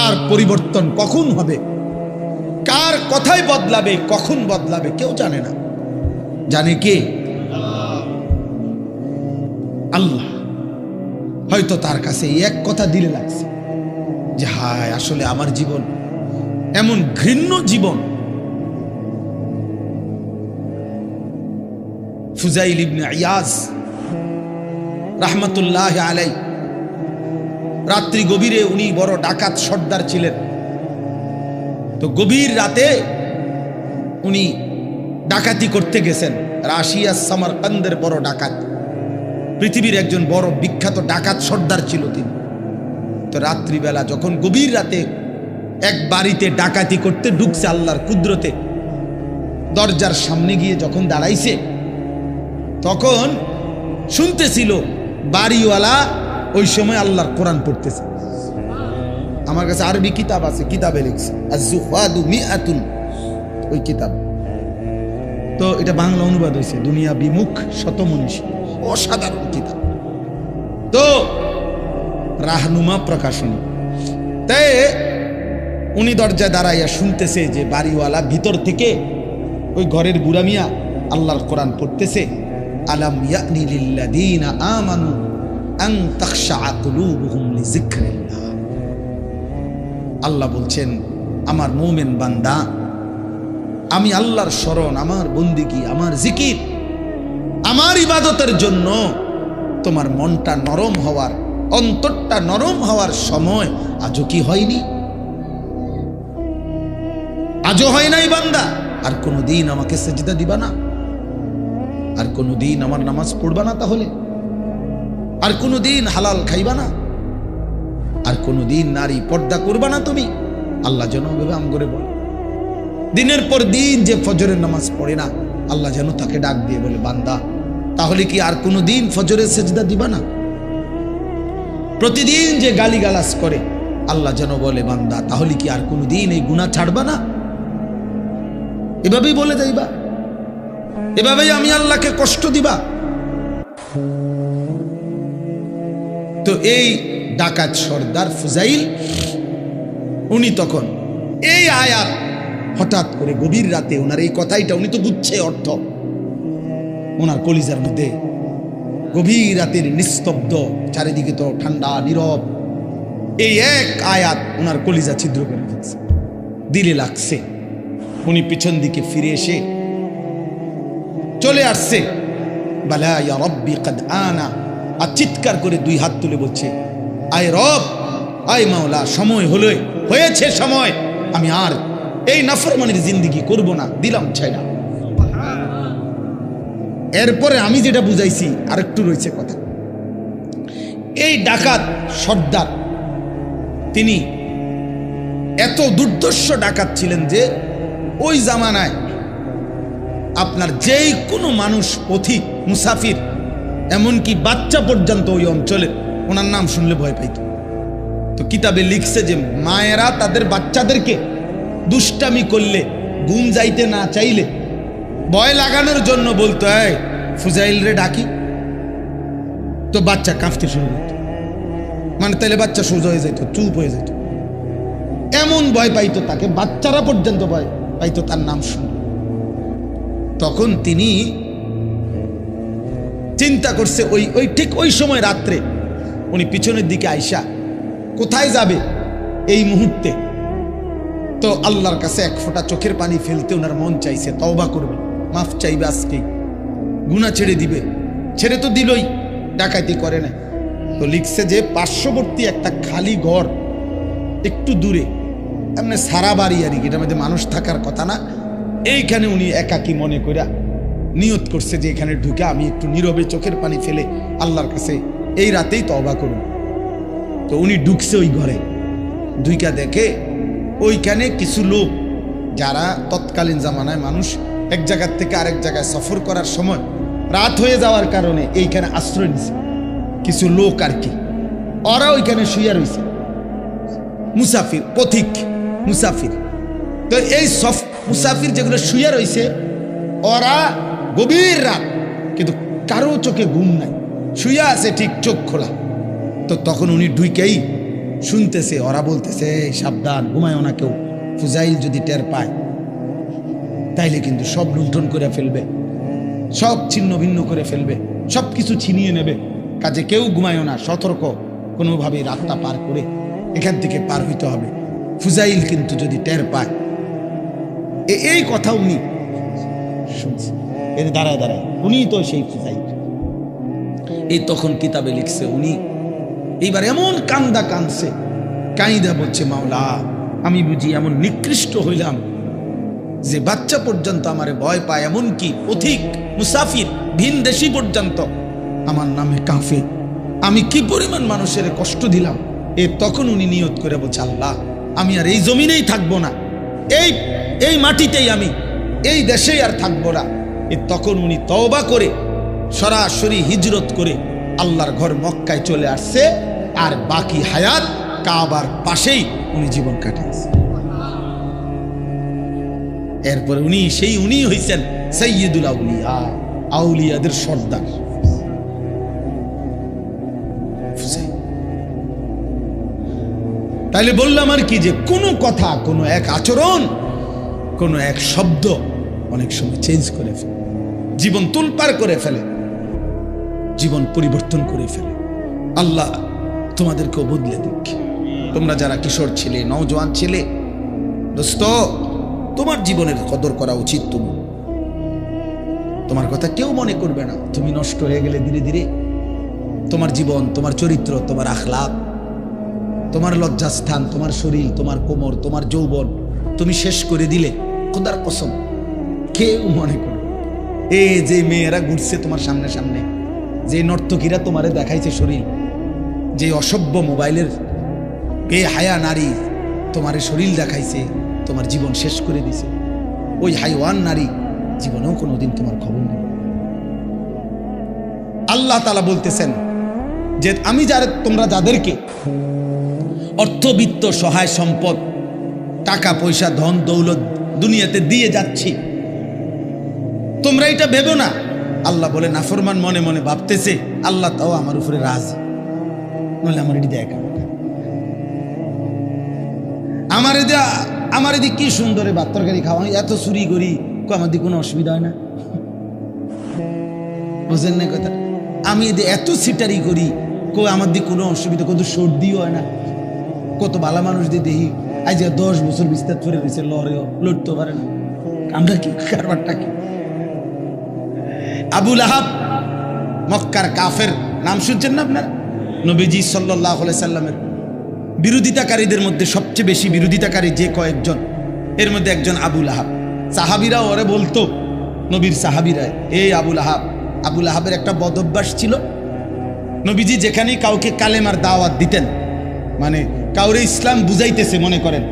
কার পরিবর্তন কখন হবে, কার কথাই বদলাবে, কখন বদলাবে কেউ জানে না। জানে কে? আল্লাহ। হয়তো তার কাছে এক কথা দিলে লাগছে যে হায় আসলে আমার জীবন এমন ঘৃণ্য জীবন। ফুজাইল ইবনে ইয়াজ রাহমাতুল্লাহ আলাই, রাত্রি গভীরে উনি বড় ডাকাত সর্দার ছিলেন। তো গভীর রাতে উনি ডাকাতি করতে গেছেন। রাশিয়া সামারকান্দের বড় ডাকাত, পৃথিবীর একজন বড় বিখ্যাত ডাকাত সর্দার ছিল তিনি। তো রাত্রিবেলা যখন গভীর রাতে এক বাড়িতে ডাকাতি করতে ঢুকছে আল্লাহর কুদরতে, দরজার সামনে গিয়ে যখন দাঁড়াইছে তখন শুনতেছিল বাড়িওয়ালা ওই সময় আল্লাহর কোরআন পড়তেছে। আমার কাছে আরবি কিতাব আছে, কিতাবে লিখছে আজ-জুহাদু মিআতুন, ওই কিতাব। তো এটা বাংলা অনুবাদ হয়েছে দুনিয়া বিমুখ শতমনীষী, অসাধারণ কিতাব। তো রাহনুমা প্রকাশনী। তাই উনি দরজায় দাঁড়াইয়া শুনতেছে যে বাড়িওয়ালা ভিতর থেকে ওই ঘরের বুড়া মিয়া আল্লাহর কোরআন পড়তেছে। আলাম ইয়ানি লিল্লাযীনা আমানু আন তাখশা কুলুবুহুম লিযিকরিল্লাহ। আল্লাহ বলছেন, আমার মুমিন বান্দা, আমি আল্লাহর স্মরণ, আমার বন্দিগি, আমার জিকির, আমার ইবাদতের জন্য তোমার মনটা নরম হওয়ার, অন্তরটা নরম হওয়ার সময় আজও কি হয়নি? আজও হয় নাই বান্দা? আর কোনদিন আমাকে সেজদা দিবা না? আর কোনদিন আমার নামাজ পড়বা না? তাহলে আর কোনদিন হালাল খাইবা না? আর কোনদিন নারী পর্দা করবা না তুমি? আল্লাহ যেন ভেবে আম করে বলে। দিনের পর দিন যে ফজরের নামাজ পড়ে না, আল্লাহ যেন তাকে ডাক দিয়ে বলে, বান্দা তাহলে কি আর কোনদিন ফজরের সেজদা দিবা না? প্রতিদিন যে গালিগালাজ করে, আল্লাহ যেন বলে, বান্দা তাহলে কি আর কোনদিন এই গুনাহ ছাড়বা না? এভাবেই বলে যাইবা, এভাবেই আমি আল্লাহকে কষ্ট দিবা। তো এই ডাকাত সর্দার ফুজাইল, উনি তখন এই আয়াত হঠাৎ করে গভীর রাতে ওনার এই কথাইটা, উনি তো বুঝছে অর্থ, ওনার কলিজার মধ্যে গভীর রাতের নিস্তব্ধ, চারিদিকে তো ঠান্ডা নীরব, এই এক আয়াত ওনার কলিজা ছিদ্র করে ফেলছে, দিলে লাগছে। উনি পিছন দিকে ফিরে এসে চলে আসছে, বালা ইয়া রব্বি কদ আনা, আর চিৎকার করে দুই হাত তুলে বলছে, আয় রব, আয় মাওলা, সময় হলো, হয়েছে সময়, আমি আর এই নাফরমানির জিন্দেগি করব না, দিলাম ছাইড়া। এরপরে আমি যেটা বুঝাইছি আরেকটু রয়েছে কথা। এই ডাকাত সর্দার তিনি এত দুর্ধর্ষ ডাকাত ছিলেন যে ওই জামানায় আপনার যেই কোনো মানুষ, পথিক, মুসাফির, এমনকি বাচ্চা পর্যন্ত ওই অঞ্চলে ওনার নাম শুনলে ভয় পাইত। তো কিতাবে লিখছে যে মায়েরা তাদের বাচ্চাদেরকে দুষ্টামি করলে, ঘুম যাইতে না চাইলে ভয় লাগানোর জন্য বলতো, এই ফুজাইল রে ডাকি, তো বাচ্চা কাঁপতে শুরু করত। মানে তাইলে বাচ্চা সোজা হয়ে যেত, চুপ হয়ে যেত, এমন ভয় পাইতো তাকে, বাচ্চারা পর্যন্ত ভয় পাইতো তার নাম শুনে। তখন তিনি চিন্তা করছে, ওই ঠিক ওই সময় রাত্রে উনি পিছনের দিকে আইসা কোথায় যাবে এই মুহূর্তে, তো আল্লাহর কাছে এক ফোঁটা চোখের পানি ফেলতে ওনার মন চাইছে, তওবা করবে, মাফ চাইবে, আজকেই গুনাহ ছেড়ে দিবে। ছেড়ে তো দিলই, ডাকাতি করে না। তো লিখছে যে পার্শ্ববর্তী একটা খালি ঘর একটু দূরে, এমনি সারা বাড়ি আর কি, এটার মধ্যে মানুষ থাকার কথা না, এইখানে উনি একাকী মনে কইরা নিয়ত করছে যে এখানে ঢুকে আমি একটু নীরবে চোখের পানি ফেলে আল্লাহর কাছে এই রাতেই তওবা করব। তো উনি ঢুকছে ওই ঘরে, ঢুইকা দেখে ওইখানে কিছু লোক, যারা তৎকালীন জামানায় মানুষ এক জায়গার থেকে আরেক জায়গায় সফর করার সময় রাত হয়ে যাওয়ার কারণে এইখানে আশ্রয় নিছে কিছু লোক আর কি, ওরা ওইখানে শুয়ে রয়েছে, মুসাফির, পথিক মুসাফির। তো এই মুসাফির যেগুলো শুয়ে রয়েছে, ওরা গভীর রাত, কিন্তু কারো চোখে ঘুম নাই, শুয়ে আছে ঠিক চোখ খোলা। তো তখন উনি ঢুকেই শুনতেছে, ওরা বলতেছে এই সাবধান, ঘুমায়ও না কেউ, ফুজাইল যদি টের পায় তাইলে কিন্তু সব লুণ্ঠন করে ফেলবে, সব ছিন্ন ভিন্ন করে ফেলবে, সব কিছু ছিনিয়ে নেবে, কাজে কেউ ঘুমায়ও না, সতর্ক, কোনোভাবেই রাতটা পার করে এখান থেকে পার হইতে হবে। ফুজাইল কিন্তু যদি টের পায়, এই কথা উনি শুনছে, এর দাঁড়ায় দাঁড়ায়, উনি তো সেই ফুজাইল। এই তখন কিতাবে লিখছে উনি এইবার এমন কান্দা কাঁদছে, কাইদা বলছে মাওলা আমি বুঝি এমন নিকৃষ্ট হইলাম যে বাচ্চা পর্যন্ত আমারে ভয় পায়, এমনকি পথিক মুসাফির ভিন দেশি পর্যন্ত আমার নামে কাঁফে, আমি কি পরিমাণ মানুষের কষ্ট দিলাম। তখন উনি নিয়ত করে বলছে আল্লাহ আমি আর এই জমিনেই থাকবো না, এই মাটিতেই আমি এই দেশেই আর থাকবো না। তখন উনি তওবা করে সরাসরি হিজরত করে আল্লাহর ঘর মক্কায় চলে আসছে, আর বাকি হায়াত কাবার পাশেই উনি জীবন কাটিয়েছে। এরপরে উনি হইছেন সাইয়্যিদুল আউলিয়া, আউলিয়াদের সর্দার। তাইলে বললাম আর কি যে কোনো কথা, কোনো এক আচরণ, কোনো এক শব্দ অনেক সময় চেঞ্জ করে ফেলে, জীবন তুলপার করে ফেলে, জীবন পরিবর্তন করে ফেলে। আল্লাহ তোমাদেরকেও বদলে দিক। তোমরা যারা কিশোর ছেলে, নওজোয়ান ছেলে, দোস্ত তোমার জীবনের কদর করা উচিত। তোমার কথা কেউ মনে করবে না, তুমি নষ্ট হয়ে গেলে ধীরে ধীরে তোমার জীবন, তোমার চরিত্র, তোমার আখলাক, তোমার লজ্জাস্থান, তোমার শরীর, তোমার কোমর, তোমার যৌবন তুমি শেষ করে দিলে খোদার কসম কেউ মনে করবে। এই যে মেয়েরা ঘুরছে তোমার সামনে সামনে, যে নর্তকীরা তোমারে দেখাইছে শরীর, যে অসভ্য মোবাইলের বেহায়া নারী তোমারে শরীর দেখাইছে, তোমার জীবন শেষ করে দিছে, ওই হাইওয়ান নারী জীবনেও কোনোদিন তোমার খবর নেই। আল্লাহ তাআলা বলতেছেন যে আমি তোমরা যাদেরকে অর্থবিত্ত, সহায় সম্পদ, টাকা পয়সা, ধন দৌলত দুনিয়াতে দিয়ে যাচ্ছি, তোমরা এটা ভেবো না। আল্লাহ বলে নাফরমান মনে মনে ভাবতেছে আল্লাহ তাও আমার উপরে রাজি, নইলে আমার এটি দেখ, আমার এদিকে কি সুন্দরে ভাত তরকারি খাওয়া, এত চুরি করি, আমার দিকে কোনো অসুবিধা হয় না, বুঝেন না কথা? আমি এত সিটারি করি, আমার দিকে কোনো অসুবিধা, কত সর্দিও হয় না, কত ভালো মানুষ দিয়ে দেখি আজ 10 বছর বিস্তার করে রয়েছে, লড়েও লড়তে পারে না, আমরা কি কারবারটা কি? আবু লাহাব মক্কার কাফের, নাম শুনছেন না আপনারা? নবীজি সাল্লাল্লাহু আলাইহি সাল্লামের বিরোধিতাকারীদের মধ্যে সবচেয়ে বেশি বিরোধিতাকারী যে কয়েকজন, এর মধ্যে একজন আবু লাহাব। সাহাবীরা ওরে বলতো, নবীর সাহাবীরা, এই আবু লাহাব। আবু লাহাবের একটা বদ অভ্যাস ছিল, নবীজি যেখানেই কাউকে কালেমার দাওয়াত দিতেন, মানে কাউরে ইসলাম বুঝাইতেছে মনে করেন,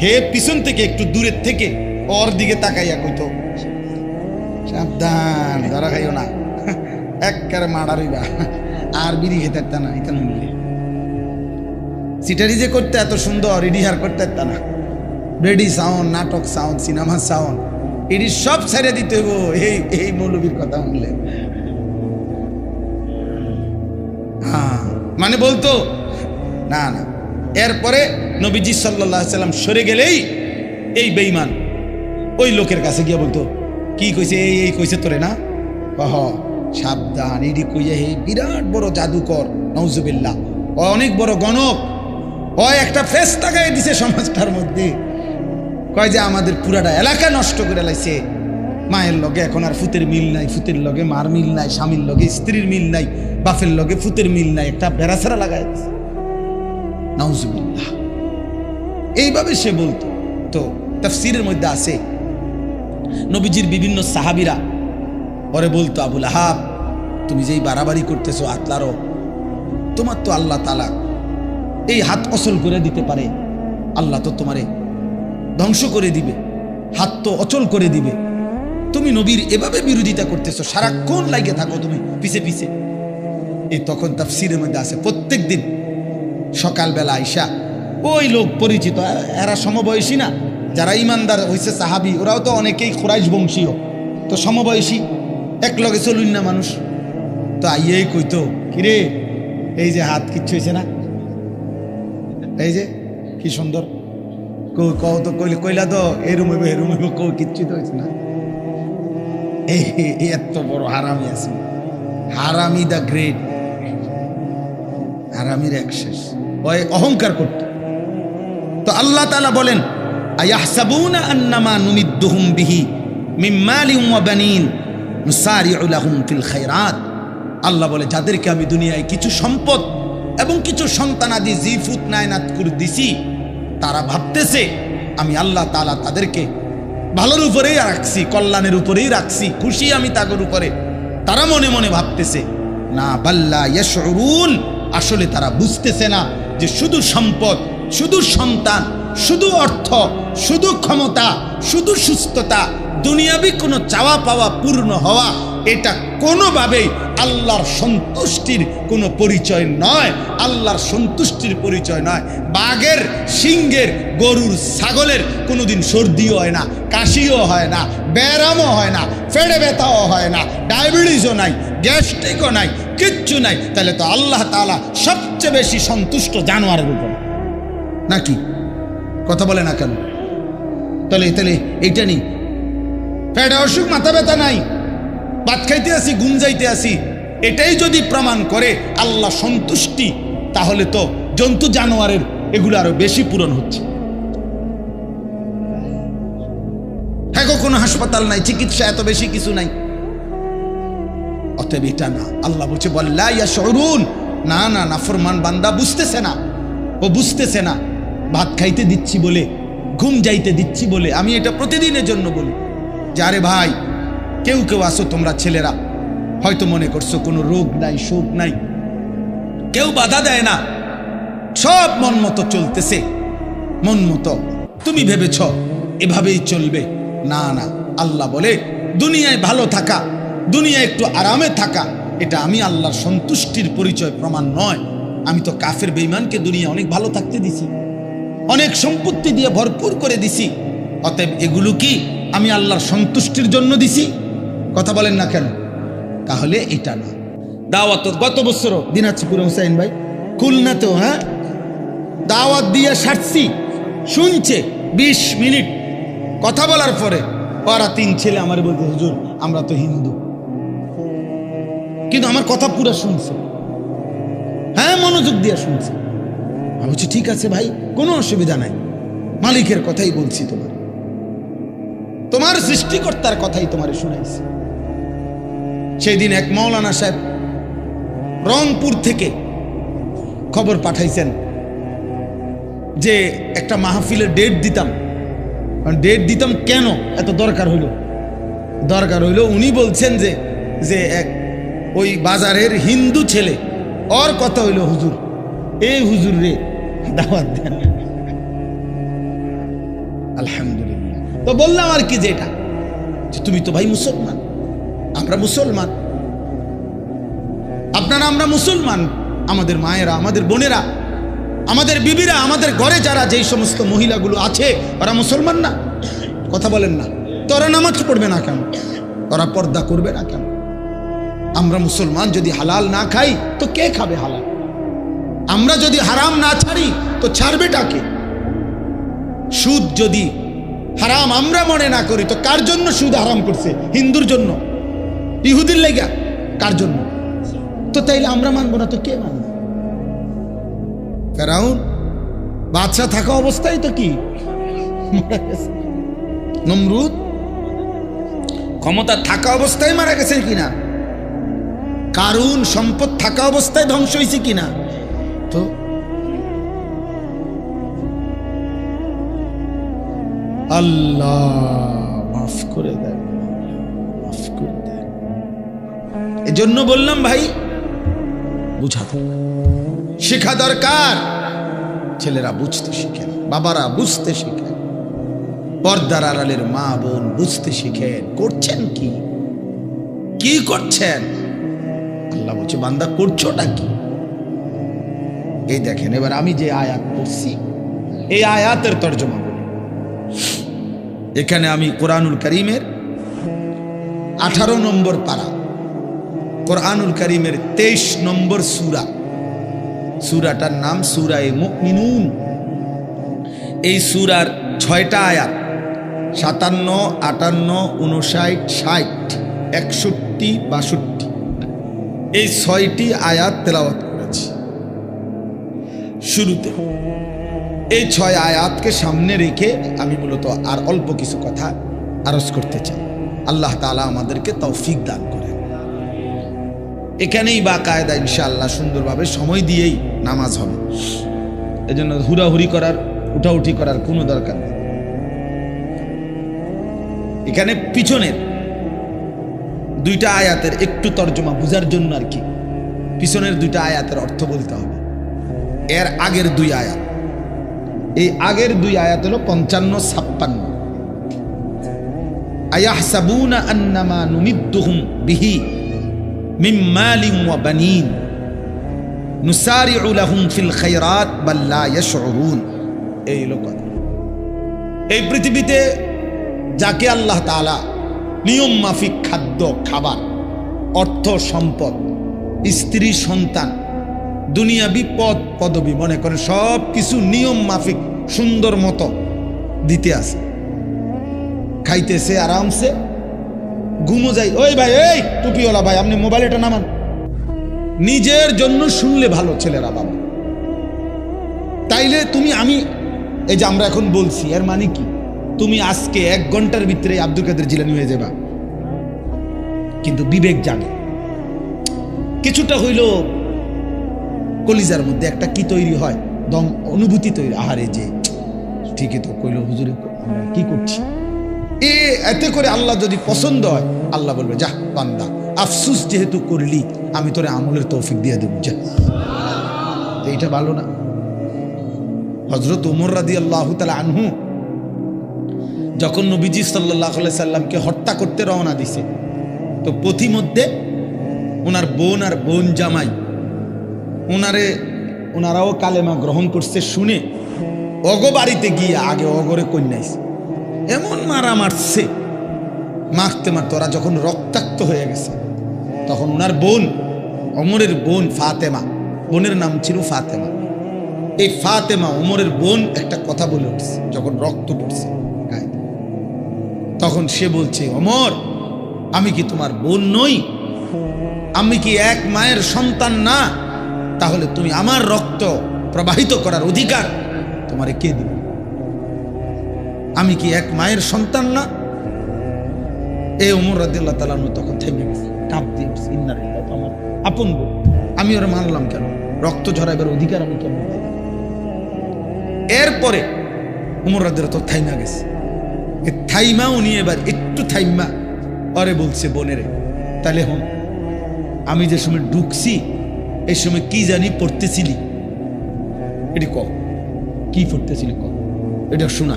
হে পিছন থেকে একটু দূরের থেকে ওর দিকে তাকাইয়া কইতো সাবধান, ধরা খাইও না, একবারে মারারিবা, আর বিড়ি খেতে না, এটা মিললে সিটারি যে করতে এত সুন্দর, ইডিহার করতে না, বেডি সাউন্ড, নাটক সাউন্ড, সিনেমা সাউন্ড, এটি সব ছেড়ে দিতে হইব এই মৌলবীর কথা শুনলে। হ্যাঁ, মানে বলতো না না। এরপরে নবীজি সাল্লাল্লাহু আলাইহি সাল্লাম সরে গেলেই এই বেঈমান ওই লোকের কাছে গিয়ে বলতো, কি কইছে, এই কইছে তোরে না, কহ সাবধান, এডি কইয়া হে বিরাট বড় জাদুকর, নাউজুবিল্লাহ, ও অনেক বড় গণক, ও একটা ফেস তাকাই দিছে সমাজটার মধ্যে, কয় যে আমাদের পুরাটা এলাকা নষ্ট করে লাইছে, মায়ের লগে এখন আর ফুতের মিল নাই, ফুতের লগে মার মিল নাই, স্বামীর লগে স্ত্রীর মিল নাই, বাপের লগে ফুতের মিল নাই, একটা বেড়াছাড়া লাগাই দিছে, নাউজুবিল্লাহ। এইভাবে সে বলতো। তো তাফসীরের মধ্যে আছে নবীজির বিভিন্ন সাহাবীরা পরে বলতো, আবু লাহাব তুমি যেই বাড়াবাড়ি করতেছো আতলারও, তোমার তো আল্লাহ তাআলা এই হাত অচল করে দিতে পারে, আল্লাহ তো তোমারে ধ্বংস করে দিবে, হাত তো অচল করে দিবে, তুমি নবীর এভাবে বিরোধিতা করতেছো, সারাক্ষণ লাগে থাকো তুমি পিছে পিছে। এই তখন তাফসীরের মধ্যে আছে প্রত্যেক দিন সকালবেলা আইসা ওই লোক পরিচিত, এরা সমবয়সী না, যারা ইমানদার হয়েছে সাহাবী, ওরাও তো অনেকেই কুরাইশ বংশীয়, তো সমবয়সী, এক লগে চলুন না মানুষ, তো আইয়েই কইতো, কিরে এই যে হাত কিচ্ছু হয়েছে না, এই যে কি সুন্দর কও তো কইলা তো এরম হইব কও, কিচ্ছু তো হয়েছে না। এই এত বড় হারামি আছে, হারামি দ্য গ্রেট, হারামির এক শেষ, ওই অহংকার করত। তো আল্লাহ তাআলা বলেন আয়াহসাবুনা আন্নামা নুমিদ্দুহুম বিহি মিন মালিন ওয়া বানিন নুসারিউ লাহুম ফিল খায়রাত। আল্লাহ বলে যাদেরকে আমি দুনিয়ায় কিছু সম্পদ এবং কিছু সন্তানাদি জিফুত নায়নাত করে দিছি, তারা ভাবতেছে আমি আল্লাহ তাআলা তাদেরকে ভালোর উপরেই রাখছি, কল্যাণের উপরেই রাখছি, খুশি আমি তাদের উপরে। তারা মনে মনে ভাবতেছে, না বাল্লা ইয়াশউরুন, আসলে তারা বুঝতেছে না যে শুধু সম্পদ, শুধু সন্তান, শুধু অর্থ, শুধু ক্ষমতা, শুধু সুস্থতা, দুনিয়াবি কোনো চাওয়া পাওয়া পূর্ণ হওয়া, এটা কোনোভাবেই আল্লাহর সন্তুষ্টির কোনো পরিচয় নয়। আল্লাহর সন্তুষ্টির পরিচয় নয়। বাঘের, সিংহের, গরুর, ছাগলের কোনোদিন সর্দিও হয় না, কাশিও হয় না, ব্যায়ামও হয় না, পেটে ব্যথাও হয় না, ডায়াবেটিসও নাই, গ্যাস্ট্রিকও নাই, কিচ্ছু নাই। তাহলে তো আল্লাহ তাআলা সবচেয়ে বেশি সন্তুষ্ট জানোয়ারের উপর, নাকি? কথা বলে না কেন? তাহলে এইটা নেই, পেটে অসুখ, মাথা ব্যথা নাই, ভাত খাইতে আসি, ঘুম যাইতে আসি, এটাই যদি প্রমাণ করে আল্লাহ সন্তুষ্টি, তাহলে তো জন্তু জানোয়ারের এগুলো আরো বেশি পূরণ হচ্ছে। হ্যাঁ, কোনো হাসপাতাল নাই, চিকিৎসা এত বেশি কিছু নাই, অতএব এটা না। আল্লাহ বলছে বল্লা ইয়াশউরুন, না না, নাফরমান বান্দা বুঝতেছে না, ও বুঝতেছে না। ভাত খাইতে দিচ্ছি বলে, ঘুম যাইতে দিচ্ছি বলে আমি এটা প্রতিদিনের জন্য বলি যে আরে ভাই, কেউ আসো তোমরা ছেলেরা, হয়তো মনে করছো কোনো রোগ নাই, শোক নাই, কেউ বাধা দেয় না, সব মন মতো চলতেছে, মন মতো তুমি ভেবেছ এভাবেই চলবে। না না, আল্লাহ বলে দুনিয়ায় ভালো থাকা, দুনিয়ায় একটু আরামে থাকা, এটা আমি আল্লাহর সন্তুষ্টির পরিচয় প্রমাণ নয়। আমি তো কাফের বেঈমানকে দুনিয়া অনেক ভালো থাকতে দিছি, অনেক সম্পত্তি দিয়ে ভরপুর করে দিছি। অতএব এগুলো কি আমি আল্লাহর সন্তুষ্টির জন্য দিছি? কথা বলেন না কেন? তাহলে এটা না। দাওয়াত গত বছর দিনাজপুরে হুসাইন ভাই খুলনাতেও, হ্যাঁ, দাওয়াত দিয়ে সারছি, শুনছে 20 মিনিট কথা বলার পরে ওরা 3 ছেলে আমার বলতে, হুজুর আমরা তো হিন্দু, কিন্তু আমার কথা পুরো শুনছে, হ্যাঁ, মনোযোগ দিয়ে শুনছে। আমি বলছি ঠিক আছে ভাই, কোনো অসুবিধা নাই, মালিকের কথাই বলছি, তোমার সৃষ্টিকর্তার কথাই তোমারে শুনাইছি। সেই দিন এক মাওলানা সাহেব রংপুর থেকে খবর পাঠাইছেন যে একটা মাহফিলের ডেট দিতাম। কেন এত দরকার হইল? উনি বলছেন যে এক ওই বাজারের হিন্দু ছেলে, ওর কথা হইল হুজুর, এই হুজুর রে দাওয়াত দেন। আলহামদুলিল্লাহ। তো বললাম আর কি, যেটা যে তুমি তো ভাই মুসলমান, আমরা মুসলমান, আপনারা আমরা মুসলমান, আমাদের মায়েরা, আমাদের বোনেরা, আমাদের বিবিরা, আমাদের ঘরে যারা যেই সমস্ত মহিলাগুলো আছে ওরা মুসলমান না? কথা বলেন না তো? ওরা নামাজ পড়বে না কেন? ওরা পর্দা করবে না কেন? আমরা মুসলমান যদি হালাল না খাই তো কে খাবে হালাল? আমরা যদি হারাম না ছাড়ি তো ছাড়বেটা কে? সুদ যদি হারাম আমরা মনে না করি তো কার জন্য সুদ হারাম করছে? হিন্দুর জন্য, ইহুদির লেগা, কার জন্য? তো তাইলে আমরা মানবো না তো কে মানবে? ফেরাউন বাদশা থাকা অবস্থায় তো কি নমরুদ ক্ষমতা থাকা অবস্থায় মারা গেছে কিনা? কারুন সম্পদ থাকা অবস্থায় ধ্বংস হয়েছে কিনা? তো আল্লাহ মাফ করে দেন, মাফ করে দেন। এজন্য বললাম ভাই, বুঝাতে শেখা দরকার। ছেলেরা বুঝতে শিখেন, বাবারা বুঝতে শিখেন, পর্দার আড়ালের মা বোন বুঝতে শিখেন। করছেন কি করছেন? আল্লাহ বলছে বান্দা করছোটা কি? এই দেখেন, এবার আমি যে আয়াত পড়ছি এই আয়াতের তর্জমা বলি। এখানে আমি কোরআনুল কারীমের 18 নম্বর পারা, কোরআনুল কারীমের 23 নম্বর সূরা, সূরাটার নাম সূরা মুমিনুন। এই সূরার 6টা আয়াত 57, 58, 59, 60, 61, 62 এই 6টি আয়াত তেলাওয়াত করেছি শুরুতে। এই 6 আয়াতকে সামনে রেখে আমি মূলত আর অল্প কিছু কথা আরজ করতে চাই। আল্লাহ তাআলা আমাদেরকে তৌফিক দান করেন। এখানেই বাকায়দা ইনশাআল্লাহ সুন্দরভাবে সময় দিয়েই নামাজ হবে, এজন্য হুড়াহুড়ি করার উঠাউঠি করার কোনো দরকার নেই। এখানে পিছনের 2টা আয়াতের একটু তর্জমা বুঝার জন্য আর কি পিছনের 2টা আয়াতের অর্থ বলতে হবে। এর আগের 2 আয়াত, এই আগের 2 আয়াত হলো 55, 56। আয়াহসাবুনা আন্নামা নুমিদ্দুহুম বিহি মিন মালিন ওয়া বানিন নুসারিউ লাহুম ফিল খায়রাত বাল লা ইয়াশউরুন। এই লোক এই পৃথিবীতে যাকে আল্লাহ তাআলা নিয়ম মাফিক খাদ্য খাবার, অর্থ সম্পদ, স্ত্রী সন্তান, দুনিয়াবি পদ পদবি মনে করে সব কিছু নিয়ম মাফিক সুন্দর মতো দিতে আছে, খাইতেছে আরামসে, ঘুমো যাই। ওই ভাই, এই টুপিওয়ালা ভাই, আপনি মোবাইল এটা নামান। নিজের জন্য শুনলে ভালো ছেলেরা বাবা, তাইলে তুমি আমি এই যে আমরা এখন বলছি এর মানে কি? তুমি আজকে 1 ঘন্টার ভিতরে আব্দুল কাদের জিলানী হয়ে যাবা, কিন্তু বিবেক জাগে কিছুটা হইল কলিজার মধ্যে একটা কি তৈরি হয়, দম অনুভূতি তৈরি। আহারে যে ঠিকই তো কইল হুজুরে, আমরা কি করছি? এতে করে আল্লাহ যদি পছন্দ হয়, আল্লাহ বলবে যা বান্দা, আফসুস যেহেতু করলি আমি তোরে আমলের তৌফিক দিয়ে দেব, যা। এইটা ভালো না? হযরত ওমর রাদিয়াল্লাহু তাআলা আনহু যখন নবীজি সাল্লাল্লাহু আলাইহি সাল্লামকে হত্যা করতে রওনা দিছে, তো পথিমধ্যে ওনার বোন আর বোন জামাই ওনারাও কালেমা গ্রহণ করছে শুনে অগো বাড়িতে গিয়ে আগে অগরে কন্যাইছে, এমন মারা মারছে, মারতে মারতে ওরা যখন রক্তাক্ত হয়ে গেছে, তখন ওনার বোন, ওমরের বোন ফাতেমা, বোনের নাম ছিল ফাতেমা, এই ফাতেমা ওমরের বোন একটা কথা বলে উঠছে যখন রক্ত পড়ছে গায়ে। তখন সে বলছে, ওমর আমি কি তোমার বোন নই? আমি কি এক মায়ের সন্তান না? তাহলে তুমি আমার রক্ত প্রবাহিত করার অধিকার তোমারে কে দিবে? আমি কি এক মায়ের সন্তান না? এই ওমর রাদিয়াল্লাহু তাআলা তখন থেমে গেছে, কাঁপ দিয়ে উঠছে, ইন্না লিল্লাহি, আমার আপন বোন, আমি ওরা মানলাম কেন? রক্ত ঝরাইবার অধিকার আমি কেন পাই? এরপরে ওমর রাদিয়াল্লাহু তাআলা থাইমা গেছে। থাইমা উনি এবার একটু থাইমা আরে বলছে, বোনেরে তাহলে হন, আমি যে সময় ঢুকছি এই সময় কি জানি পড়তেছিলি, এটি ক, কি পড়তেছিলি ক, এটা শোনা।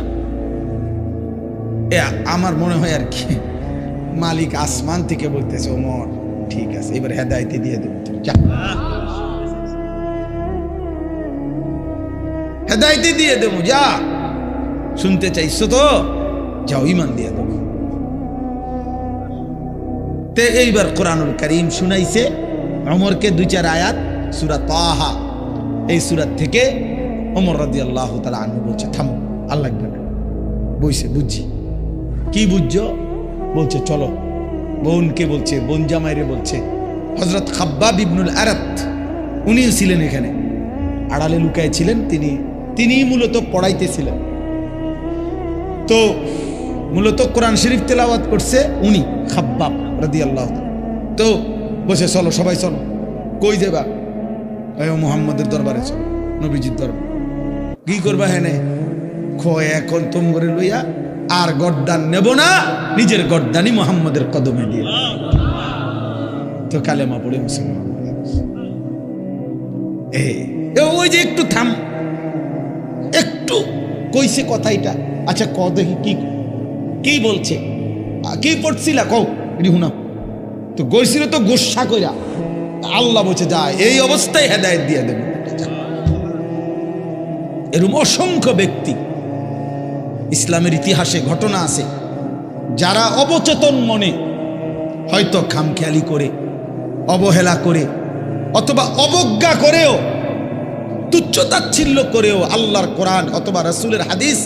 আমার মনে হয় আর কি মালিক আসমান থেকে বলতেছে, ওমর ঠিক আছে, এবার হেদায়েত দিয়ে দেব, হেদায়েত দিয়ে দেব, যা শুনতে চাইছো তো যাও, ঈমান দিয়ে দেব। তে এইবার কোরআনুল কারীম শুনাইছে ওমরকে 2-4 আয়াত সূরা তাহা, এই সূরা থেকে ওমর রাদিয়াল্লাহু তাআলা আনহু বলছে, থামো, আল্লাহ লাগবে, বইছে বুঝছি। কি বুঝছো? বলছে চলো। বোনকে বলছে, বোন জামাইরে বলছে। হযরত খাব্বাব ইবনুল আরাত উনিও ছিলেন এখানে, আড়ালে লুকায় ছিলেন, তিনি মূলত পড়াইতেছিলেন। তো মূলত কোরআন শরীফ তেলাওয়াত করছে উনি, খাব্বাব রাদিয়াল্লাহু তাআলা। তো বসে চলো সবাই চলো, কই যাবা? মুহাম্মদের দরবারে চলো, নবীজির দরবার। কি করবা? হেনে খোয় এখন তোম করে লইয়া আর গর্দান নেব না, নিজের গর্দানি মুহাম্মদের কদমে দিয়ে। তো কালেমা পড়ে মুসলমান। ওই যে একটু থাম, একটু কইছে কথা এটা, আচ্ছা ক দেখি কি বলছে, কি পড়ছিলা কও, এটি শুনা। তো গইছিল তো গোসা কইরা, আল্লাহ বলছে যা, এই অবস্থায় হেদায়েত দিয়ে দেব। এরকম অসংখ্য ব্যক্তি ইসলামের ইতিহাসে ঘটনা আছে, যারা অবচেতন মনে হয়তো খামখেয়ালি করে, অবহেলা করে, অথবা অবজ্ঞা করেও তুচ্ছতাচ্ছিল্য করেও আল্লাহর কোরআন অথবা রাসূলের হাদিস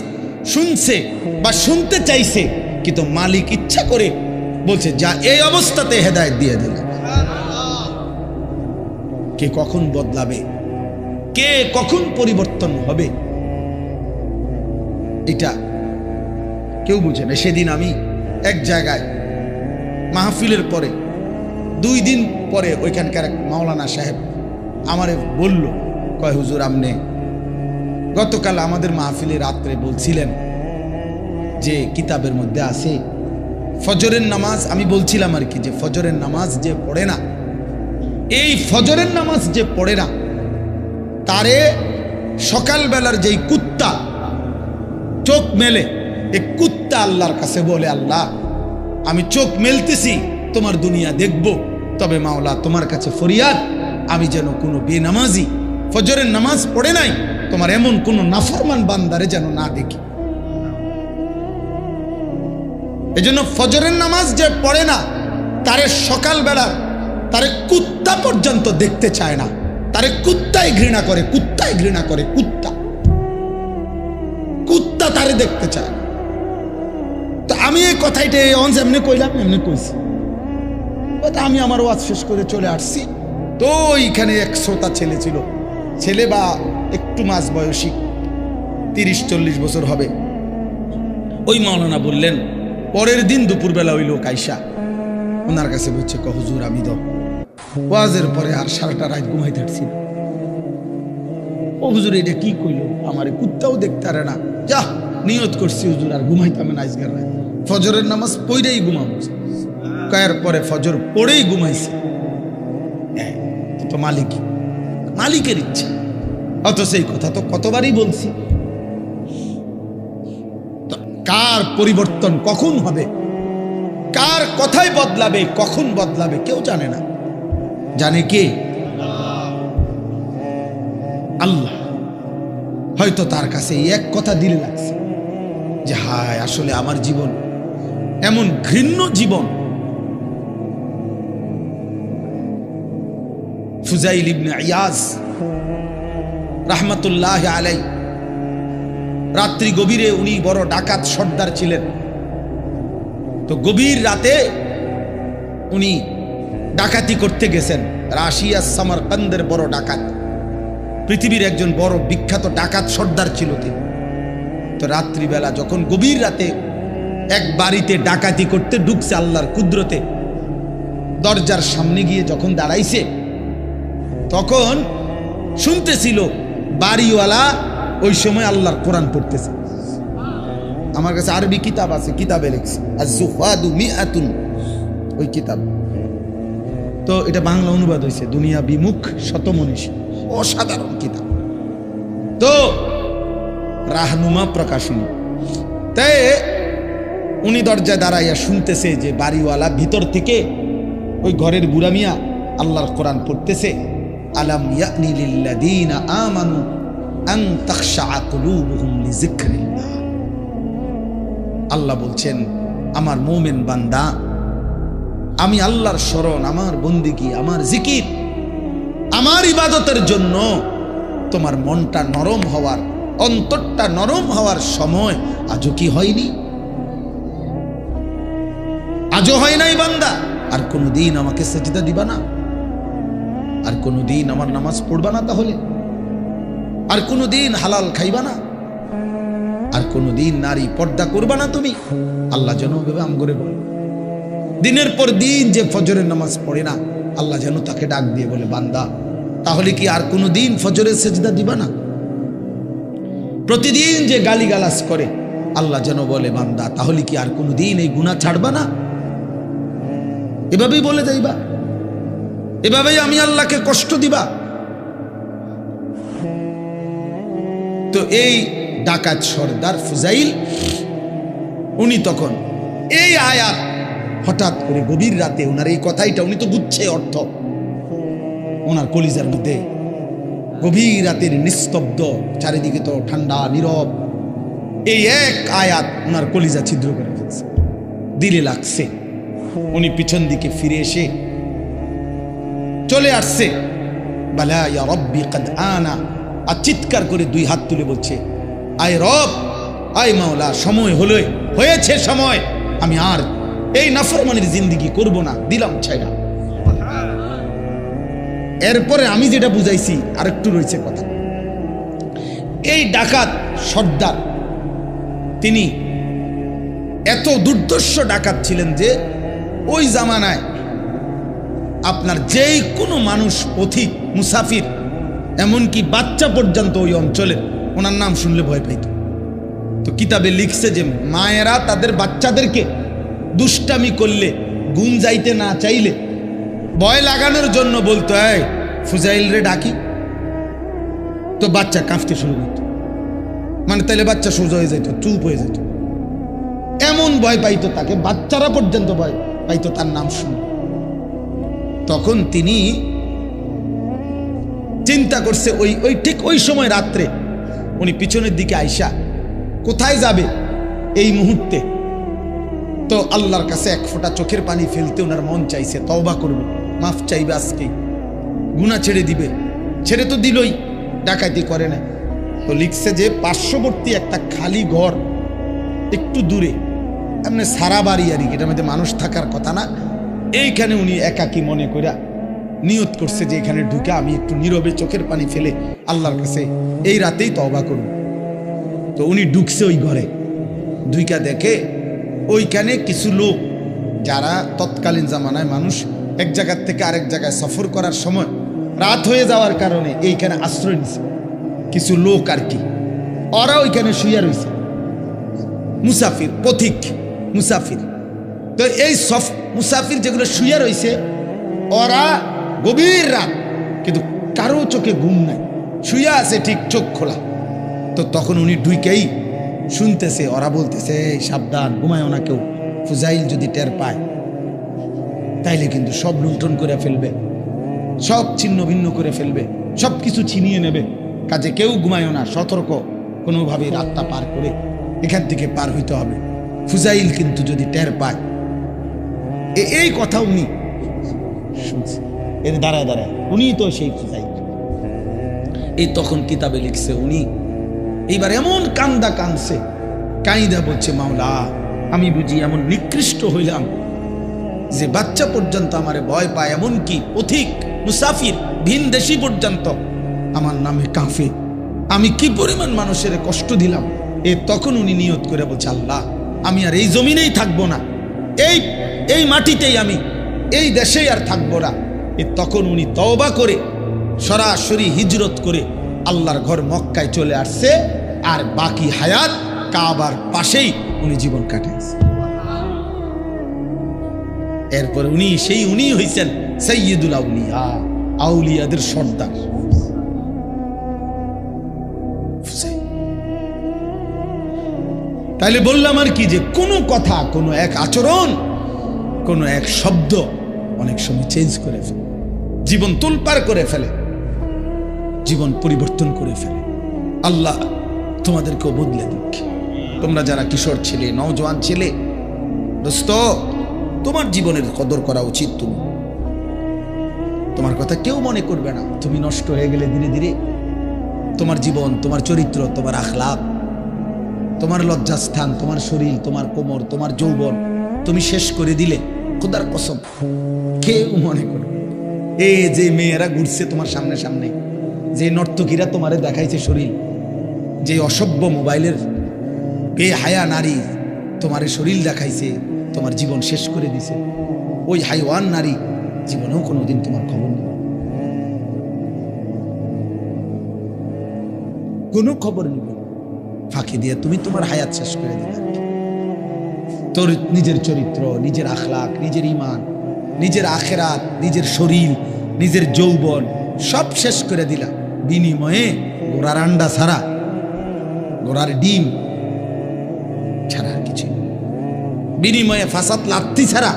শুনছে বা শুনতে চাইছে, কিন্তু মালিক ইচ্ছা করে বলছে যা এই অবস্থাতে হেদায়েত দিয়ে দিলেন। কে কখন বদলাবে, কে কখন পরিবর্তন হবে, এটা কেউ বুঝে না। সেদিন আমি এক জায়গায় মাহফিলের পরে 2 দিন পরে ওইখানকার এক মাওলানা সাহেব আমারে বলল, কয় হুজুর আপনি গতকাল আমাদের মাহফিলে রাত্রে বলছিলেন যে কিতাবের মধ্যে আছে ফজরের নামাজ, আমি বলছিলাম আর কি যে ফজরের নামাজ যে পড়ে না, এই ফজরের নামাজ যে পড়ে না তারে সকালবেলার যেই কুত্তা চোখ মেলে, এই কুত্তা আল্লাহর কাছে বলে আল্লাহ আমি চোখ মেলতেছি তোমার দুনিয়া দেখব, তবে মাওলা তোমার কাছে ফরিয়াদ আমি যেন কোনো বেনামাজি ফজরের নামাজ পড়ে নাই তোমার এমন কোনো নাফরমান বান্দারে যেন না দেখি। এজন্য ফজরের নামাজ যে পড়ে না তারে সকালবেলা তারে কুত্তা পর্যন্ত দেখতে চায় না, তারে কুত্তাই ঘৃণা করে, কুত্তাই ঘৃণা করে, কুত্তা কুত্তা তারে দেখতে চায়। তো আমি এই কথাইটা এমনি কইলাম, এমনি কইছি, আমি আমার ওয়াজ শেষ করে চলে আসছি। তো এইখানে এক শ্রোতা ছেলে ছিল, ছেলে বা একটু মাঝ বয়সী 30-40 বছর হবে। ওই মাওলানা বললেন, পরের দিন দুপুরবেলা ওই লোক আইসা ওনার কাছে বলছে, হুজুর আমি তো ওয়াজের পরে আর সারাটা রাত ঘুমাইতে পারছি না। ও হুজুর এটা কি কইল, আমার কুত্তাও দেখতে পারে না, যা নিয়ত করছি হুজুর আর ঘুমাইতাম না আজকের রাত, ফজরের নামাজ পড়েই ঘুমাবো। কয়ের পরে ফজর পড়েই ঘুমাইছে। তো মালিকের ইচ্ছা, অত সেই কথা তো কতবারই বলছি। কার পরিবর্তন কখন হবে, কার কথাই বদলাবে, কখন বদলাবে কেউ জানে না, জানে কে? আল্লাহ। হয়তো তার কাছে এক কথা দিলে লাগছে যে হায় আসলে আমার জীবন এমন ঘৃণ্য জীবন। ফুজাইল ইবনে ইয়াজ রাহমাতুল্লাহ আলাইহি রাত্রি গভীরে, উনি বড় ডাকাত সর্দার ছিলেন। তো গভীর রাতে উনি ডাকাতি করতে গেছেন। রাশিয়া সামারকান্দের বড় ডাকাত, পৃথিবীর একজন বড় বিখ্যাত ডাকাত সর্দার ছিল তিনি। তো রাত্রিবেলা যখন গভীর রাতে এক বাড়িতে ডাকাতি করতে ঢুকছে আল্লাহর কুদরতে, দরজার সামনে গিয়ে যখন দাঁড়াইছে তখন শুনতেছিল বাড়িওয়ালা ওই সময় আল্লাহর কোরআন পড়তেছে। আমার কাছে আরবি কিতাব আছে, কিতাবে লিখছে আজ-জুহাদু মিআতুন, ওই কিতাব। তো এটা বাংলা অনুবাদ হয়েছে দুনিয়া বিমুখ শতমনীষী, অসাধারণ কিতাব। তো রাহনুমা প্রকাশনী। তাই উনি দরজায় দাঁড়াইয়া শুনতেছে যে বাড়িওয়ালা ভিতর থেকে ওই ঘরের বুড়া মিয়া আল্লাহর কোরআন পড়তেছে, আলাম ইয়ানি লিল্লাযীনা আমানু আন তাখশা কুলুবুহুম লিযিকরিল্লাহ। আল্লাহ বলছেন আমার মুমিন বান্দা, আমি আল্লাহর শরণ, আমার বন্দেগী, আমার জিকির, আমার ইবাদতের জন্য তোমার মনটা নরম হওয়ার, অন্তরটা নরম হওয়ার সময় আজও কি হয়নি? আজও হয় নাই বান্দা? আর কোনদিন আমাকে সেজদা দিবা না? আর কোনদিন আমার নামাজ পড়বা না? তাহলে আর কোনদিন হালাল খাইবা না? আর কোনদিন নারী পর্দা করবা না তুমি? আল্লাহ যেন ভেবে আম করে বলে, দিনের পর দিন যে ফজরের নামাজ পড়ে না, আল্লাহ যেন তাকে ডাক দিয়ে বলে, বান্দা তাহলে কি আর কোনদিন ফজরের সেজদা দিবা না? প্রতিদিন যে গালিগালাজ করে, আল্লাহ যেন বলে, বান্দা তাহলে কি আর কোনদিন এই গুনাহ ছাড়বা না? এভাবেই বলে যাইবা, এভাবেই আমি আল্লাহকে কষ্ট দিবা। তো এই ডাকাত সর্দার ফুজাইল, উনি তখন এই আয়াত হঠাৎ করে গভীর রাতে, ওনার এই কথাইটা উনি তো বুঝছে অর্থ, ওনার কলিজার মধ্যে গভীর রাতের নিস্তব্ধ, চারিদিকে তো ঠান্ডা নীরব, এই এক আয়াত ওনার কলিজা ছিদ্র করে ফেলছে, দিলে লাগছে। উনি পিছন দিকে ফিরে এসে চলে আসছে, বালা ইয়া রব্বি কদ আনা আর চিৎকার করে দুই হাত তুলে বলছে, আয় রব, আয় মাওলা, সময় হয়েছে সময়, আমি আর এই নাফরমানির জিন্দেগি করব না, দিলাম ছাইড়া। এরপরে আমি যেটা বুঝাইছি আরেকটু রয়েছে কথা। এই ডাকাত সর্দার তিনি এত দুর্ধর্ষ ডাকাত ছিলেন যে ওই জামানায় আপনার যেই কোনো মানুষ, পথিক, মুসাফির, এমনকি বাচ্চা পর্যন্ত ওই অঞ্চলের ওনার নাম শুনলে ভয় পাইত। তো কিতাবে লিখছে যে মায়েরা তাদের বাচ্চাদেরকে দুষ্টামি করলে, ঘুম যাইতে না চাইলে ভয় লাগানোর জন্য বলতো, এই ফুজাইল রে ডাকি, তো বাচ্চা কাঁপতে শুরু করত। মানে তাইলে বাচ্চা সোজা হয়ে যেত, চুপ হয়ে যেত, এমন ভয় পাইতো তাকে, বাচ্চারা পর্যন্ত ভয় পাইতো তার নাম শুনে। তখন তিনি চিন্তা করছে, ওই ঠিক ওই সময় রাত্রে উনি পিছনের দিকে আইসা কোথায় যাবে এই মুহূর্তে, তো আল্লাহর কাছে এক ফোঁটা চোখের পানি ফেলতে ওনার মন চাইছে, তওবা করবে, মাফ চাইবে, আজকেই গুনাহ ছেড়ে দিবে। ছেড়ে তো দিলই, ডাকাতি করে না। তো লিখছে যে পার্শ্ববর্তী একটা খালি ঘর একটু দূরে, এমনি সারা বাড়ি আর কি, এটার মধ্যে মানুষ থাকার কথা না, এইখানে উনি একাকী মনে করে নিয়ত করছে যে এখানে ঢুকে আমি একটু নীরবে চোখের পানি ফেলে আল্লাহর কাছে এই রাতেই তওবা করব। তো উনি ঢুকছে ওই ঘরে, দুইটা দেখে ওইখানে কিছু লোক, যারা তৎকালীন জামানায় মানুষ এক জায়গার থেকে আরেক জায়গায় সফর করার সময় রাত হয়ে যাওয়ার কারণে এইখানে আশ্রয় নিছে কিছু লোক আর কি, ওরা ওইখানে শুয়ে রয়েছে, মুসাফির, পথিক মুসাফির। তো এই মুসাফির যেগুলো শুয়ে রয়েছে, ওরা গভীর রাত, কিন্তু কারো চোখে ঘুম নাই, শুয়ে আছে ঠিক চোখ খোলা। তো তখন উনি ঢুকেই শুনতেছে, ওরা বলতেছে, এই সাবধান, ঘুমায়ও না কেউ, ফুজাইল যদি টের পায় তাইলে কিন্তু সব লুণ্ঠন করে ফেলবে, সব ছিন্ন ভিন্ন করে ফেলবে, সব কিছু ছিনিয়ে নেবে, কাজে কেউ ঘুমায়ও না, সতর্ক, কোনোভাবে রাতটা পার করে এখান থেকে পার হইতে হবে, ফুজাইল কিন্তু যদি টের পায়। এই কথা উনি শুনছে, এর দাঁড়ায় দাঁড়ায়, উনি তো সেই ফুজাইল। এই তখন কিতাবে লিখছে উনি এইবার এমন কান্দা কাঁদছে, কাইদা বলছে, মাওলা, আমি বুঝি এমন নিকৃষ্ট হইলাম যে বাচ্চা পর্যন্ত আমারে ভয় পায়, এমনকি পথিক, মুসাফির, ভিন দেশি পর্যন্ত আমার নামে কাঁপে, আমি কি পরিমাণ মানুষের কষ্ট দিলাম। তখন উনি নিয়ত করে বলছে, আল্লাহ, আমি আর এই জমিনেই থাকবো না, এই মাটিতেই, আমি এই দেশেই আর থাকবো না। তখন উনি তওবা করে সরাসরি হিজরত করে আল্লাহর ঘর মক্কায় চলে আসছে, আর বাকি হায়াত কাবার পাশেই উনি জীবন কাটাইছে। এরপর উনি হইছেন সাইয়্যিদুল আউলিয়া, আউলিয়াদের সর্দার। তাইলে বললাম আর কি, যে কোনো কথা, কোনো এক আচরণ, কোনো এক শব্দ অনেক সময় চেঞ্জ করে ফেলে, জীবন তোলপাড় করে ফেলে, জীবন পরিবর্তন করে ফেলে। আল্লাহ তোমাদেরকেও বদলে দিক। তোমরা যারা কিশোর ছেলে, নওজোয়ান ছেলে, দোস্ত, তোমার জীবনের কদর করা উচিত। তোমার কথা কেউ মনে করবে না, তুমি নষ্ট হয়ে গেলে ধীরে ধীরে তোমার জীবন, তোমার চরিত্র, তোমার আখলাক, তোমার লজ্জাস্থান, তোমার শরীর, তোমার কোমর, তোমার যৌবন তুমি শেষ করে দিলে, খোদার কসম কেউ মনে করবে। এই যে মেয়েরা ঘুরছে তোমার সামনে সামনে, যে নর্তকীরা তোমারে দেখাইছে শরীর, যে অসভ্য মোবাইলের বেহায়া নারী তোমারে শরীর দেখাইছে, তোমার জীবন শেষ করে দিছে, ওই হাইওয়ান নারী জীবনেও কোনোদিন তোমার খবর নেবে, কোনো খবর নেবে, ফাঁকি দিয়ে তুমি তোমার হায়াত শেষ করে দিলে। তোর নিজের চরিত্র, নিজের আখলাক, নিজের ঈমান, নিজের আখেরাত, নিজের শরীর, নিজের যৌবন সব শেষ করে দিলা, বিনিময়ে ঘোড়ার আন্ডা ছাড়া, ঘোড়ার ডিম ছাড়া আর কিছুই, বিনিময়ে ফাসাদ লাত্তি ছাড়া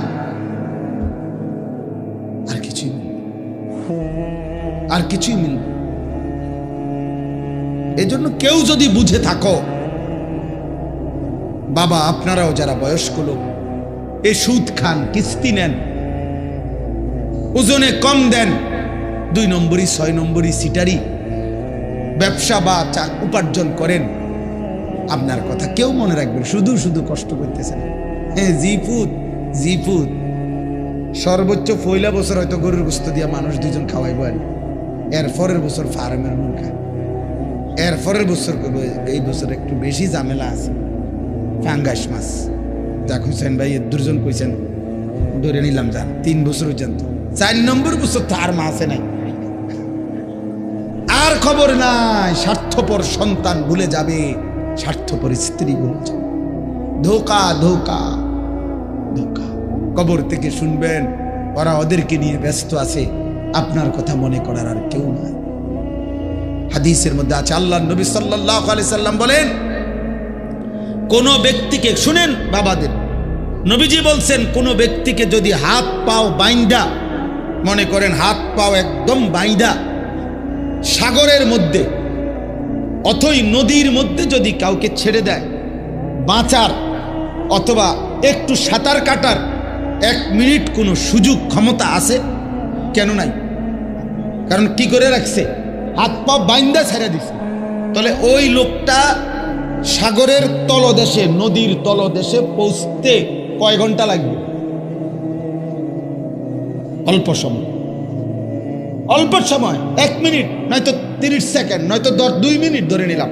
আর কিছুই, আর কিছুই মিলবে। এজন্য কেউ যদি বুঝে থাকো, বাবা আপনারাও যারা বয়স্ক লোক, এই সুদ খান, কিস্তি নেন, ওজনে কম দেন, 2 নম্বরই 6 নম্বরই সিটারি ব্যবসা বা উপার্জন করেন, আপনার কথা কেউ মনে রাখবেন, শুধু শুধু কষ্ট করতেছেন। হ্যাঁ, জিপুত সর্বোচ্চ পয়লা বছর হয়তো গরুর গোস্ত দিয়া মানুষ দুজন খাওয়াইব, আর এর পরের বছর ফার্মের মুরগা, এর পরের বছর এই বছর একটু বেশি ঝামেলা আছে, ফাঙ্গাস মাছ। যাক হুসেন ভাই দুজন কইছেন, ধরে নিলাম যান 3 বছর পর্যন্ত, 4 নম্বর বছর তো আর মাছে নাই, আর খবর নাই। স্বার্থপর সন্তান ভুলে যাবে, স্বার্থপর স্ত্রী ভুলে যাবে। ধোকা ধোকা ধোকা। কবর থেকে শুনবেন ওরা ওদেরকে নিয়ে ব্যস্ত আছে, আপনার কথা মনে করার আর কেউ নাই। হাদিসের মধ্যে আছে, আল্লাহর নবী সাল্লাল্লাহু আলাইহি সাল্লাম বলেন, কোন ব্যক্তিকে, শুনেন বাবাদের, নবীজি বলছেন, কোন ব্যক্তিকে যদি হাত পাও বাইন্দা, মনে করেন হাত পাও একদম বাইন্দা সাগরের মধ্যে অথই নদীর মধ্যে যদি কাউকে ছেড়ে দেয়, বাঁচার অথবা একটু সাঁতার কাটার 1 মিনিট কোনো সুযোগ ক্ষমতা আছে? কেন নাই? কারণ কি করে রাখছে? হাত পা বাইন্দা ছেড়ে দিছে। তাহলে ওই লোকটা সাগরের তলদেশে, নদীর তলদেশে পৌঁছতে কয় ঘন্টা লাগবে? অল্প সময়, অল্প সময়, 1 মিনিট নয়তো 30 সেকেন্ড, নয়তো 2 মিনিট ধরে নিলাম।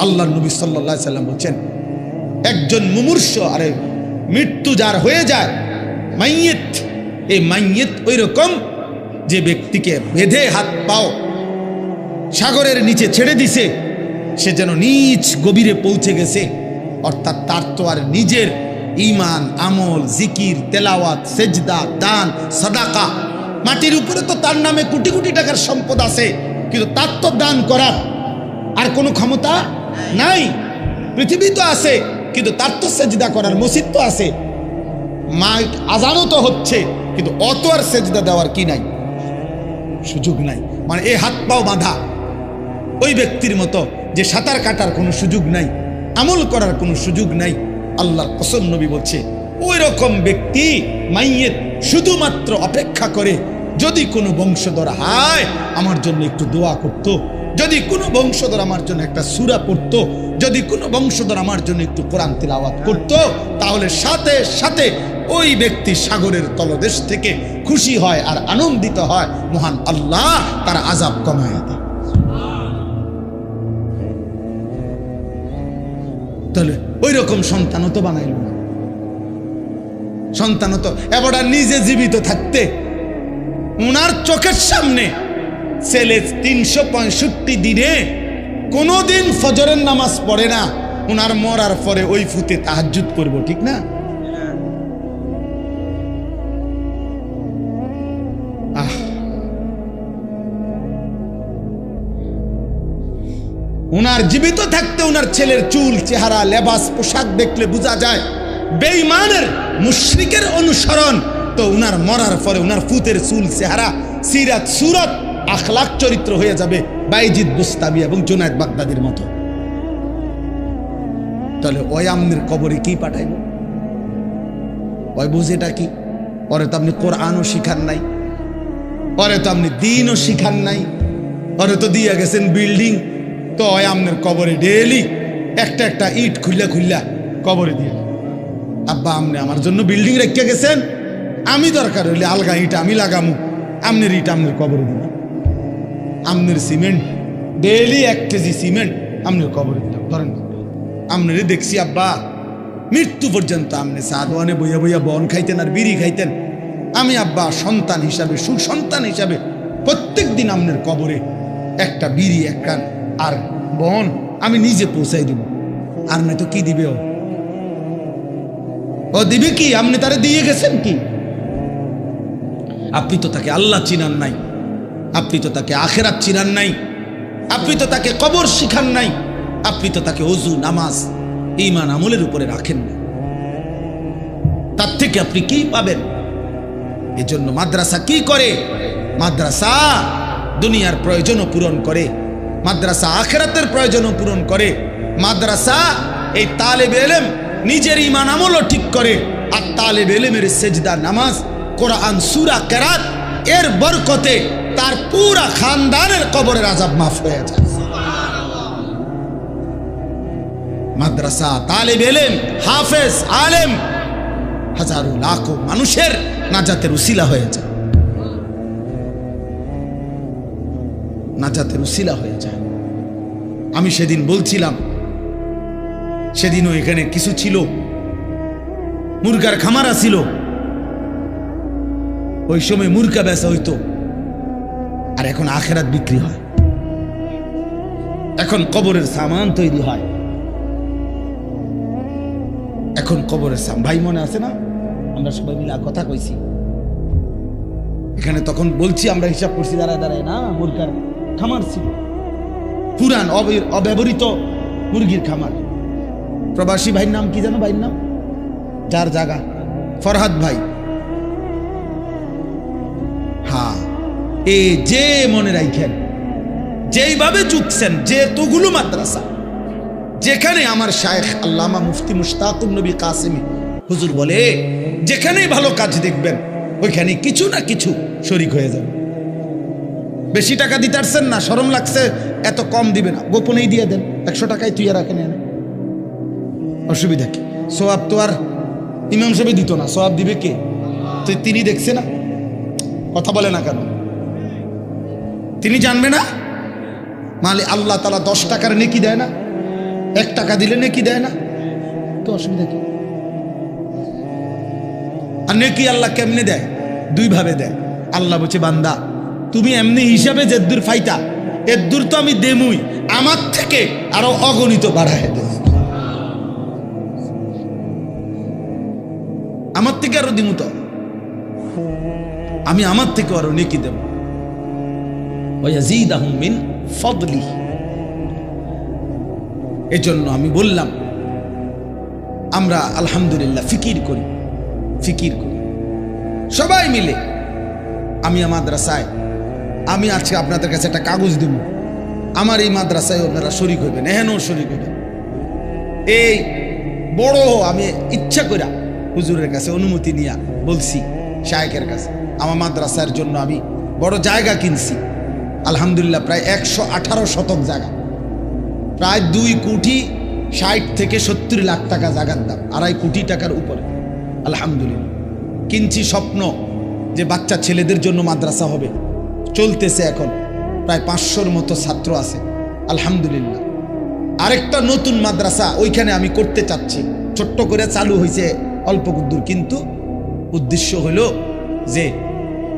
আল্লাহর নবী সাল্লাল্লাহু আলাইহি সাল্লাম বলছেন, একজন মুমূর্ষ, আরে মৃত্যু যার হয়ে যায়, মাইয়িত, এই মাইয়িত ওই রকম যে ব্যক্তিকে বেঁধে হাত পাও সাগরের নিচে ছেড়ে দিছে, সে যেন নিচ গভীরে পৌঁছে গেছে। অর্থাৎ তার তো আর নিজের ঈমান, আমল, জিকির, তেলাওয়াত, সেজদা, দান, সাদাকা, মাটির উপরে তো তার নামে কোটি কোটি টাকার সম্পদ আছে, কিন্তু তার তো দান করার আর কোনো ক্ষমতা নাই। পৃথিবী তো আছে, কিন্তু তার তো সেজদা করার, মসজিদ তো আছে, মাইক আজানও তো হচ্ছে, কিন্তু অত আর সেজদা দেওয়ার কি নাই, সুযোগ নাই। মানে এই হাত পাও বাঁধা ওই ব্যক্তির মতো যে সাঁতার কাটার কোনো সুযোগ নাই, আমল করার কোনো সুযোগ নাই। আল্লাহর কসম, নবী বলছে, ওই রকম ব্যক্তি মাইয়িত শুধুমাত্র অপেক্ষা করে, যদি কোনো বংশধর হায় আমার জন্য একটু দোয়া করত, যদি কোনো বংশধর আমার জন্য একটা সূরা পড়তো, যদি কোনো বংশধর আমার জন্য একটু কোরআন তিলাওয়াত করতো, তাহলে সাথে সাথে ওই ব্যক্তি সাগরের তলদেশ থেকে খুশি হয় আর আনন্দিত হয়, মহান আল্লাহ তার আযাব কমায় দেয়। তাহলে ওই রকম সন্তানও তো বানাইল না, সন্তানও তো এবারে নিজে জীবিত থাকতে ওনার চোখের সামনে ছেলে 365 দিনে কোনোদিন ফজরের নামাজ পড়ে না, ওনার মরার পরে ওই ফুতে তাহাজ্জুদ করব, ঠিক না? ওনার জীবিত থাকতে ওনার ছেলের চুল, চেহারা, লেবাস, পোশাক দেখলে বোঝা যায় বেঈমানের, মুশরিকের অনুসরণ। তো উনার মরার পরে উনার ফুতের চুল, চেহারা, সিরাত, সুরত, আখলাক, চরিত্র হয়ে যাবে বাইজিদ বুস্তামি এবং জুনায়েদ বাগদাদির মতো। তাহলে ওই আমনের কবরে কি পাঠাইব? ওই বুঝেটা কি? পরে তো আপনি কোরআনও শিখান নাই, পরে তো আপনি দিনও শিখান নাই, পরে তো দিয়ে গেছেন বিল্ডিং। তো ওই আমনের কবরে ডেলি একটা একটা ইট খুললা খুললা কবরে দিয়ে, আব্বা আমনে আমার জন্য বিল্ডিং রেখে গেছেন, আমি দরকার হইলে আলগা ইট আমি লাগামু, আমনের ইট আমনের কবরে দিলাম, আমনের সিমেন্ট ডেলি 1 কেজি সিমেন্ট আমনের কবরে দিলাম। ধরেন আমনেরই দেখছি আব্বা মৃত্যু পর্যন্ত আমনে সাদওয়ানে বইয়া বইয়া বন খাইতেন আর বিড়ি খাইতেন। আমি আব্বা সন্তান হিসাবে, সুসন্তান হিসাবে প্রত্যেক দিন আমনের কবরে একটা বিড়ি, একটা আর বন আমি নিজে পৌঁছাই দিব। আর নয়তো কি দিবে ও দিবে কি? আপনি তারে দিয়ে গেছেন কি? আপনি তো তাকে আল্লাহ চিনান নাই, আপনি তো তাকে আখেরাত চিনান নাই, আপনি তো তাকে কবর শিখান নাই, আপনি তো তাকে ওযু, নামাজ, ঈমান, আমলের উপরে রাখেন না। তার থেকে আপনি কি পাবেন? এজন্য মাদ্রাসা কি করে? মাদ্রাসা দুনিয়ার প্রয়োজনও পূরণ করে, মাদ্রাসা আখেরাতের প্রয়োজনও পূরণ করে, মাদ্রাসা এই তালেবে ইলম নিজের ঈমান আমলও ঠিক করে, আর তালেবে ইলমের সেজদা, নামাজ, কোরআন, সূরা, কেরাত এর বরকতে তার পুরা খানদানের কবরের আযাব মাফ হয়ে যায়। মাদ্রাসা, তালিব ইলম, হাফেজ, আলেম হাজারো লাখো মানুষের নাজাতের উসিলা হয়ে যায়, নাজাতের উসিলা হয়ে যায়। আমি সেদিন বলছিলাম, সেদিনও এখানে কিছু ছিল, মুরগার খামারা ছিল, ওই সময় মুরগা বেচা হইতো, আর এখন আখেরাত বিক্রি হয়, এখন কবরের সামান তৈরি হয়, এখন কবরের সামান। ভাই মনে আছে না, আমরা সবাই মিলে কথা কইছি এখানে, তখন বলছি আমরা হিসাব করছি দাঁড়ায় দাঁড়ায়, না মুরগার খামার ছিল, পুরান অব্যবহৃত মুরগির খামার। প্রবাসী ভাইয়ের নাম কি জানো? ভাইয়ের নাম, যার জায়গা, ফরহাদ ভাই। হ্যাঁ, এ যে মনে রাখেন, যেইভাবে চুকছেন, যেতগুলো মাদ্রাসা, যেখানে আমার শায়েখ আল্লামা মুফতি মুশতাকুন নবী কাসেমি হুজুর বলে, যেখানেই ভালো কাজ দেখবেন ওইখানে কিছু না কিছু শরিক হয়ে যাবে। বেশি টাকা দিতে পারছেন না, শরম লাগছে, এত কম দিবে না, গোপনেই দিয়ে দেন, 100 টাকায় তুই রাখেন, এনে অসুবিধা কি? সোয়াব তো আর ইমাম সাহেব দিত না, সোয়াব দিবে কে? তো তিনি দেখছে না, কথা বলে না কেন? তিনি জানবে না? মানে আল্লাহ তাআলা 10 টাকার নেকি দেয় না, 1 টাকা দিলে নেকি দেয় না, তো অসুবিধা কি? আর নেকি আল্লাহ কেমনে দেয়? 2 ভাবে দেয়। আল্লাহ বলছে, বান্দা তুমি এমনি হিসাবে যে দূর ফাইতা, এর দূর তো আমি দেমুই, আমার থেকে আরো অগণিত বাড়ায় দেব, আমার থেকে আরো দিমু, তো আমি আমার থেকে আরো নেকি দেব। ওয়াজিদাহুম মিন ফাদলি। এজন্য আমি বললাম, আমরা আলহামদুলিল্লাহ ফিকির করি, ফিকির করি সবাই মিলে। আমি আমার মাদ্রাসায়, আমি আজকে আপনাদের কাছে একটা কাগজ দিব, আমার এই মাদ্রাসায় আপনারা শরীক হইবেন, এহেনও শরীক হইবেন। এই বড় আমি ইচ্ছা করে হুজুরের কাছে অনুমতি নিয়ে বলছি, শায়েখের কাছে, আমার মাদ্রাসার জন্য আমি বড় জায়গা কিনছি, আলহামদুলিল্লাহ প্রায় 118 শতক জায়গা, প্রায় 2,60 থেকে 70 লাখ টাকা জায়গার দাম, 2.5 কোটি টাকার উপরে। আলহামদুলিল্লাহ কিনছি, স্বপ্ন যে বাচ্চা ছেলেদের জন্য মাদ্রাসা হবে, চলতেছে, এখন প্রায় 500-র মতো ছাত্র আছে, আলহামদুলিল্লাহ। আরেকটা নতুন মাদ্রাসা ওইখানে আমি করতে চাচ্ছি, ছোট্ট করে চালু হয়েছে অল্প দূর, কিন্তু উদ্দেশ্য হলো যে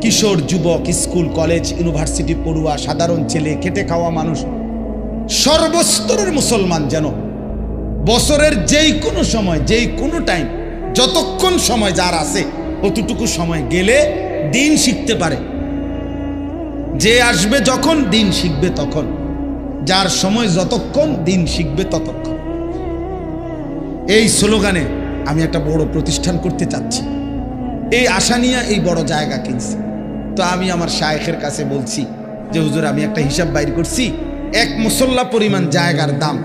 কিশোর যুবক, স্কুল কলেজ ইউনিভার্সিটি পড়ুয়া, সাধারণ ছেলে, খেটে খাওয়া মানুষ, সর্বস্তরের মুসলমান যেন বছরের যেই কোনো সময়, যেই কোনো টাইম, যতক্ষণ সময় যার আছে অতটুকু সময় গেলে দিন শিখতে পারে। যে আসবে যখন, দিন শিখবে তখন, যার সময় যতক্ষণ, দিন শিখবে ততক্ষণ। এই স্লোগানে আমি একটা বড় প্রতিষ্ঠান করতে চাচ্ছি, এই আশা নিয়ে এই বড় জায়গা কিনছি। তো আমি আমার শায়েখের কাছে বলছি যে হুজুর, আমি একটা হিসাব বাইর করছি, 1 মুসল্লা পরিমাণ জায়গার দাম,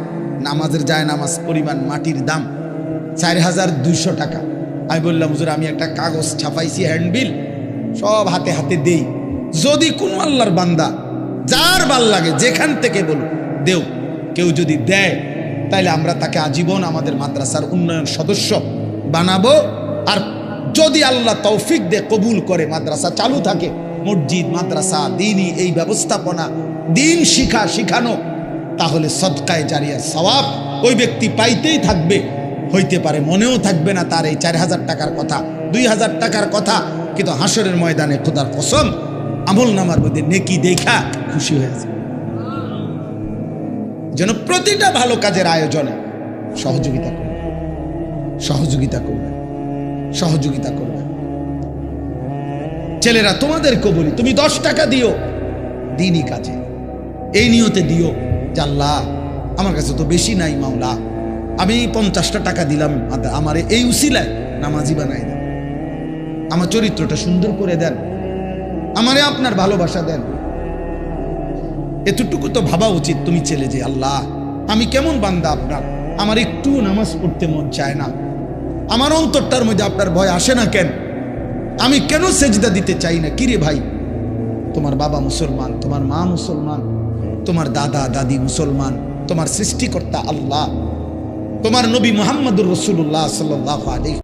নামাজের নামাজ পরিমাণ মাটির দাম 4,200 টাকা। আমি বললাম, হুজুর আমি একটা কাগজ ছাপাইছি, হ্যান্ডবিল, সব হাতে হাতে দেই, যদি কোনো আল্লাহর বান্দা যার ভাল লাগে যেখান থেকে বলুন দেও, কেউ যদি দেয় তাইলে আমরা তাকে আজীবন আমাদের মাদ্রাসার উন্নয়ন সদস্য বানাবো। আর যদি আল্লাহ তৌফিক দে, কবুল করে, মাদ্রাসা চালু থাকে, মসজিদ, মাদ্রাসা, দিনই এই ব্যবস্থাপনা, দিন শিখানো, তাহলে সদকায়ে জারিয়ার সওয়াব ওই ব্যক্তি পাইতেই থাকবে। হইতে পারে মনেও থাকবে না তার এই 4,000 টাকার কথা, 2,000 টাকার কথা, কিন্তু হাসরের ময়দানে খোদার কসম আমল নামার মধ্যে নেকি দেখা খুশি হয়েছে। যেন প্রতিটা ভালো কাজের আয়োজনে সহযোগিতা করবে, সহযোগিতা করবে, সহযোগিতা করবে। ছেলেরা তোমাদেরকে বলি, তুমি 10 টাকা দিও দিনই কাজে, এই নিয়তে দিও যে আল্লাহ আমার কাছে তো বেশি নাই, মাওলা আমি 50টা টাকা দিলাম, আমার এই উসিলায় নামাজি বানাই দেন, আমার চরিত্রটা সুন্দর করে দেন, আমারে আপনার ভালোবাসা দেন। এতটুকু তো ভাবা উচিত তুমি ছেলে, যে আল্লাহ আমি কেমন বান্দা আপনার, আমার একটু নামাজ পড়তে মন চায় না, আমার অন্তরটার মধ্যে আপনার ভয় আসে না কেন, আমি কেন সেজদা দিতে চাই না, কিরে ভাই তোমার বাবা মুসলমান, তোমার মা মুসলমান, তোমার দাদা দাদি মুসলমান, তোমার সৃষ্টিকর্তা আল্লাহ, তোমার নবী মুহাম্মদুর রাসূলুল্লাহ সাল্লাল্লাহু আলাইহি